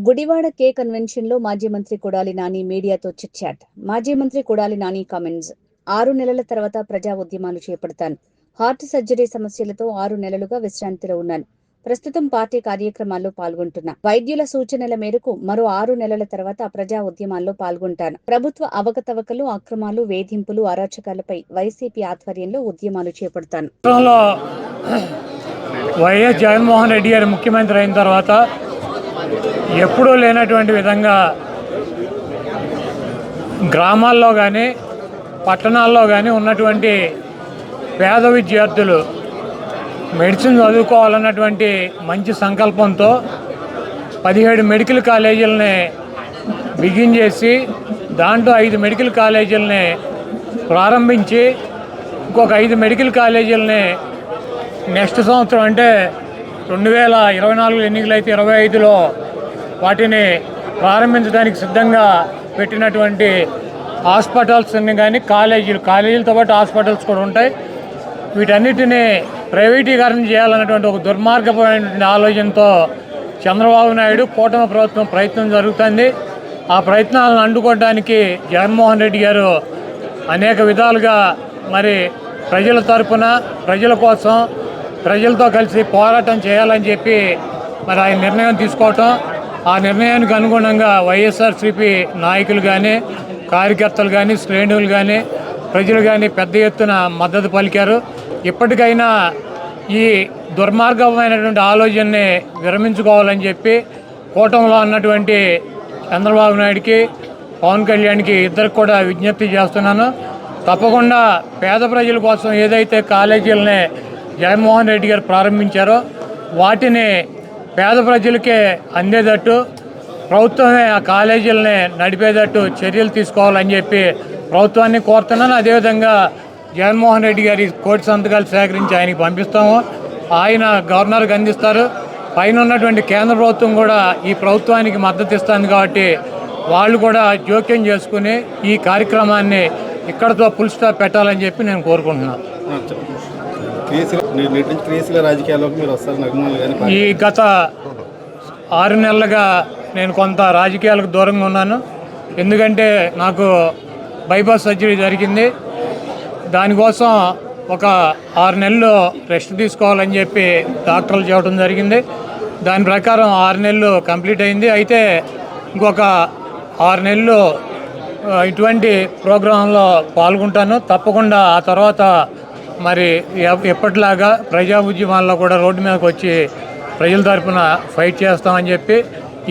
గుడివాడ కే convention లో మాజీ మంత్రి కొడాలి నాని మీడియాతో చిట్ చాట్. మాజీ మంత్రి కొడాలి నాని కామెంట్స్. 6 నెలల తర్వాత ప్రజా ఉద్యమాలు చేపడతాను. హార్ట్ సర్జరీ సమస్యలతో 6 నెలలుగా విశ్రాంతిలో ఉన్నాను. ప్రస్తుతం పార్టీ కార్యక్రమాల్లో పాల్గొంటున్నా. వైద్యుల సూచనల మేరకు మరో 6 నెలల తర్వాత ప్రజా ఉద్యమాల్లో పాల్గొంటాను. ప్రభుత్వ అవకతవకలు, అక్రమాలు, వేధింపులు, అరాచకాలపై వైసీపీ ఆధ్వర్యంలో ఉద్యమాలు చేపడతాను. వైఎస్ జగన్మోహన్ రెడ్డి గారు ముఖ్యమంత్రి అయిన తర్వాత ఎప్పుడూ లేనటువంటి విధంగా గ్రామాల్లో కానీ పట్టణాల్లో కానీ ఉన్నటువంటి పేద విద్యార్థులు మెడిసిన్ చదువుకోవాలన్నటువంటి మంచి సంకల్పంతో 17 మెడికల్ కాలేజీలని బిగించేసి దాంట్లో 5 మెడికల్ కాలేజీలని ప్రారంభించి ఇంకొక 5 మెడికల్ కాలేజీలని నెక్స్ట్ సంవత్సరం అంటే 2024 ఎన్నికలైతే 25లో వాటిని ప్రారంభించడానికి సిద్ధంగా పెట్టినటువంటి హాస్పిటల్స్ని కానీ కాలేజీలతో పాటు హాస్పిటల్స్ కూడా ఉంటాయి. వీటన్నిటినీ ప్రైవేటీకరణ చేయాలన్నటువంటి ఒక దుర్మార్గమైనటువంటి ఆలోచనతో చంద్రబాబు నాయుడు కూటమి ప్రభుత్వం ప్రయత్నం జరుగుతుంది. ఆ ప్రయత్నాలను అడ్డుకోవడానికి జగన్మోహన్ రెడ్డి గారు అనేక విధాలుగా మరి ప్రజల తరపున ప్రజల కోసం ప్రజలతో కలిసి పోరాటం చేయాలని చెప్పి మరి ఆయన నిర్ణయం తీసుకోవటం, ఆ నిర్ణయానికి అనుగుణంగా వైఎస్ఆర్సీపీ నాయకులు కానీ కార్యకర్తలు కానీ శ్రేణులు కానీ ప్రజలు కానీ పెద్ద ఎత్తున మద్దతు పలికారు. ఇప్పటికైనా ఈ దుర్మార్గమైనటువంటి ఆలోచనని విరమించుకోవాలని చెప్పి కూటమిలో ఉన్నటువంటి చంద్రబాబు నాయుడికి పవన్ కళ్యాణ్కి ఇద్దరికి కూడా విజ్ఞప్తి చేస్తున్నాను. తప్పకుండా పేద ప్రజల కోసం ఏదైతే కాలేజీలని జగన్మోహన్ రెడ్డి గారు ప్రారంభించారో వాటిని పేద ప్రజలకే అందేటట్టు ప్రభుత్వమే ఆ కాలేజీలని నడిపేటట్టు చర్యలు తీసుకోవాలని చెప్పి ప్రభుత్వాన్ని కోరుతున్నాను. అదేవిధంగా జగన్మోహన్ రెడ్డి గారి కోటి సంతకాలు సేకరించి ఆయనకి పంపిస్తాము. ఆయన గవర్నర్కి అందిస్తారు. పైన ఉన్నటువంటి కేంద్ర ప్రభుత్వం కూడా ఈ ప్రభుత్వానికి మద్దతు ఇస్తుంది కాబట్టి వాళ్ళు కూడా జోక్యం చేసుకుని ఈ కార్యక్రమాన్ని ఇక్కడతో ఫుల్ స్టాప్ పెట్టాలని చెప్పి నేను కోరుకుంటున్నాను. ఈ గత 6 నెలలుగా నేను కొంత రాజకీయాలకు దూరంగా ఉన్నాను. ఎందుకంటే నాకు బైపాస్ సర్జరీ జరిగింది. దానికోసం ఒక 6 నెలలు రెస్ట్ తీసుకోవాలని చెప్పి డాక్టర్లు చెప్పడం జరిగింది. దాని ప్రకారం 6 నెలలు కంప్లీట్ అయింది. అయితే ఇంకొక 6 నెలలు ఇటువంటి ప్రోగ్రాంలో పాల్గొంటాను. తప్పకుండా ఆ తర్వాత మరి ఎప్పటిలాగా ప్రజా ఉద్యమాల్లో కూడా రోడ్డు మీదకి వచ్చి ప్రజల తరఫున ఫైట్ చేస్తామని చెప్పి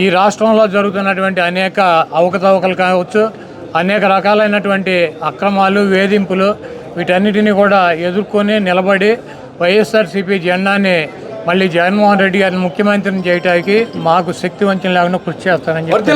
ఈ రాష్ట్రంలో జరుగుతున్నటువంటి అనేక అవకతవకలు కావచ్చు, అనేక రకాలైనటువంటి అక్రమాలు, వేధింపులు వీటన్నిటినీ కూడా ఎదుర్కొని నిలబడి వైఎస్ఆర్సీపీ జెండాని మళ్ళీ జగన్మోహన్ రెడ్డి గారిని ముఖ్యమంత్రిని చేయడానికి మాకు శక్తి వంచన లేకుండా కృషి చేస్తానని చెప్పి